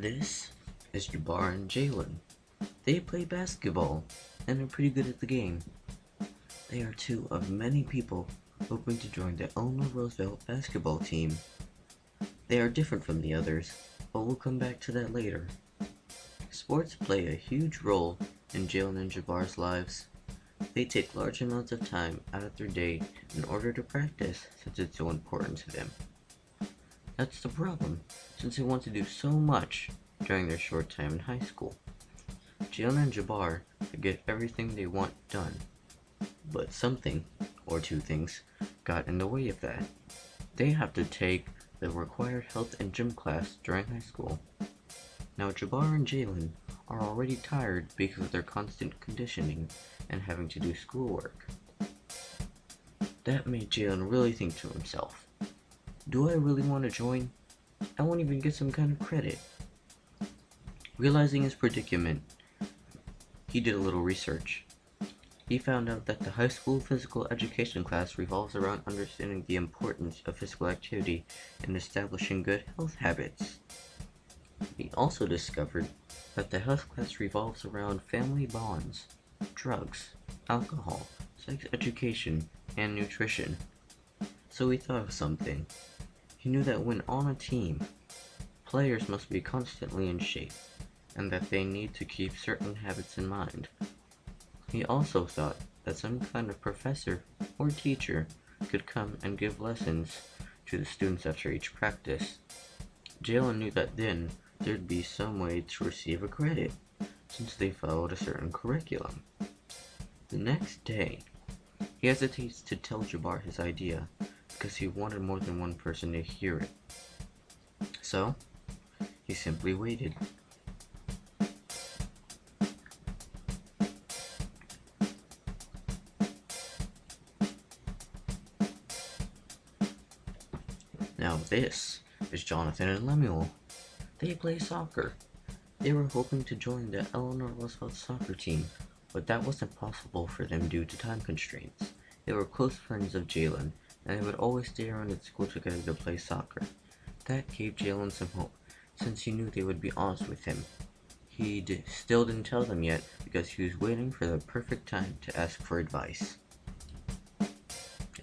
This is Jabbar and Jalen. They play basketball and are pretty good at the game. They are two of many people hoping to join the Eleanor Roosevelt basketball team. They are different from the others, but we'll come back to that later. Sports play a huge role in Jalen and Jabbar's lives. They take large amounts of time out of their day in order to practice since it's so important to them. That's the problem, since they want to do so much during their short time in high school. Jalen and Jabbar get everything they want done, but something, or two things, got in the way of that. They have to take the required health and gym class during high school. Now Jabbar and Jalen are already tired because of their constant conditioning and having to do schoolwork. That made Jalen really think to himself, do I really want to join? I won't even get some kind of credit. Realizing his predicament, he did a little research. He found out that the high school physical education class revolves around understanding the importance of physical activity and establishing good health habits. He also discovered that the health class revolves around family bonds, drugs, alcohol, sex education, and nutrition. So he thought of something. He knew that when on a team, players must be constantly in shape, and that they need to keep certain habits in mind. He also thought that some kind of professor or teacher could come and give lessons to the students after each practice. Jalen knew that then there'd be some way to receive a credit, since they followed a certain curriculum. The next day, he hesitates to tell Jabbar his idea because he wanted more than one person to hear it. So, he simply waited. Now this is Jonathan and Lemuel. They play soccer. They were hoping to join the Eleanor Roosevelt soccer team, but that wasn't possible for them due to time constraints. They were close friends of Jalen, and they would always stay around at school together to play soccer. That gave Jalen some hope, since he knew they would be honest with him. He still didn't tell them yet, because he was waiting for the perfect time to ask for advice.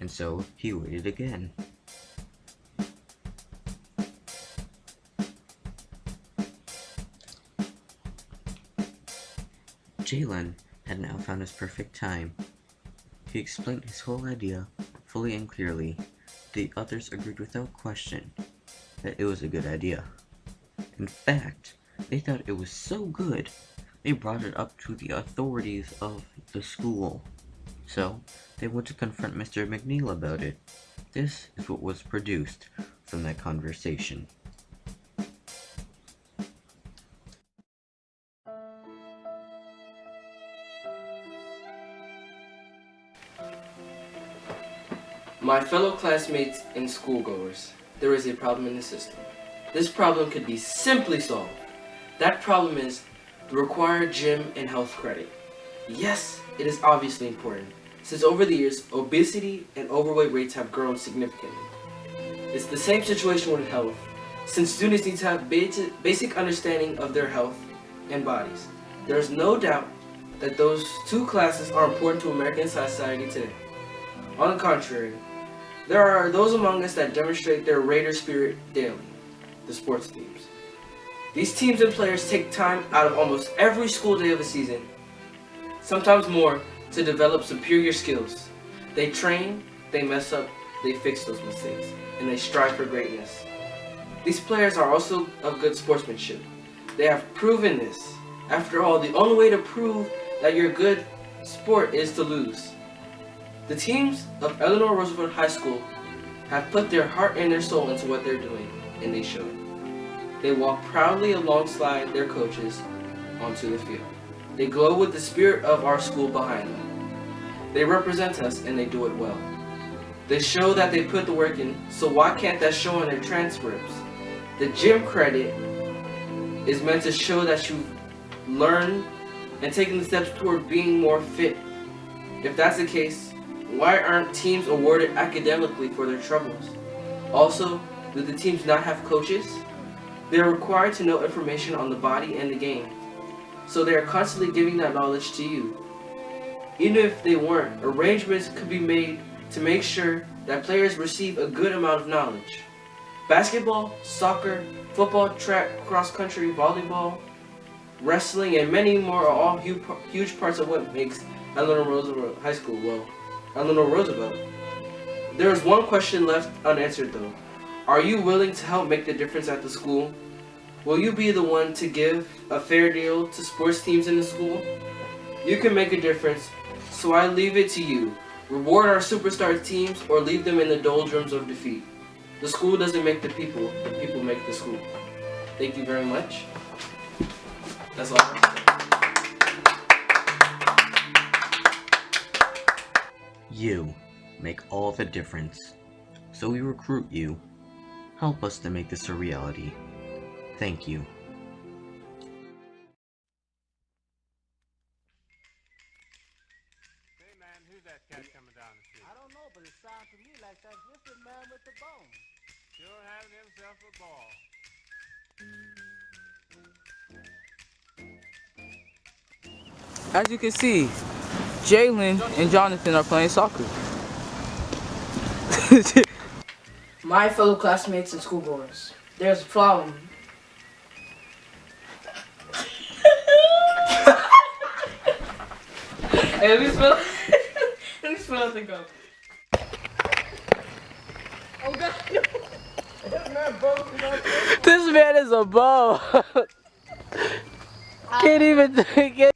And so, he waited again. Jalen had now found his perfect time. He explained his whole idea fully and clearly. The others agreed without question that it was a good idea. In fact, they thought it was so good, they brought it up to the authorities of the school. So, they went to confront Mr. McNeil about it. This is what was produced from that conversation. My fellow classmates and schoolgoers, there is a problem in the system. This problem could be simply solved. That problem is the required gym and health credit. Yes, it is obviously important, since over the years, obesity and overweight rates have grown significantly. It's the same situation with health, since students need to have basic understanding of their health and bodies. There is no doubt that those two classes are important to American society today. On the contrary, there are those among us that demonstrate their Raider spirit daily, the sports teams. These teams and players take time out of almost every school day of the season, sometimes more, to develop superior skills. They train, they mess up, they fix those mistakes, and they strive for greatness. These players are also of good sportsmanship. They have proven this. After all, the only way to prove that you're a good sport is to lose. The teams of Eleanor Roosevelt High School have put their heart and their soul into what they're doing, and they show it. They walk proudly alongside their coaches onto the field. They glow with the spirit of our school behind them. They represent us, and they do it well. They show that they put the work in, so why can't that show in their transcripts? The gym credit is meant to show that you've learned and taken the steps toward being more fit. If that's the case, why aren't teams awarded academically for their troubles? Also, do the teams not have coaches? They are required to know information on the body and the game, so they are constantly giving that knowledge to you. Even if they weren't, arrangements could be made to make sure that players receive a good amount of knowledge. Basketball, soccer, football, track, cross country, volleyball, wrestling, and many more are all huge parts of what makes Eleanor Roosevelt High School, well, Eleanor Roosevelt. There is one question left unanswered though. Are you willing to help make the difference at the school? Will you be the one to give a fair deal to sports teams in the school? You can make a difference, so I leave it to you. Reward our superstar teams or leave them in the doldrums of defeat. The school doesn't make the people make the school. Thank you very much. That's all. You make all the difference. So we recruit you. Help us to make this a reality. Thank you. Hey man, who's that cat coming down the street? I don't know, but it sounds to me like that whipping man with the bone. Sure having himself a ball. As you can see, Jalen and Jonathan are playing soccer. My fellow classmates and schoolgoers, there's a problem. Hey, let me spell the go. Oh God! This man is a bum. Can't even get.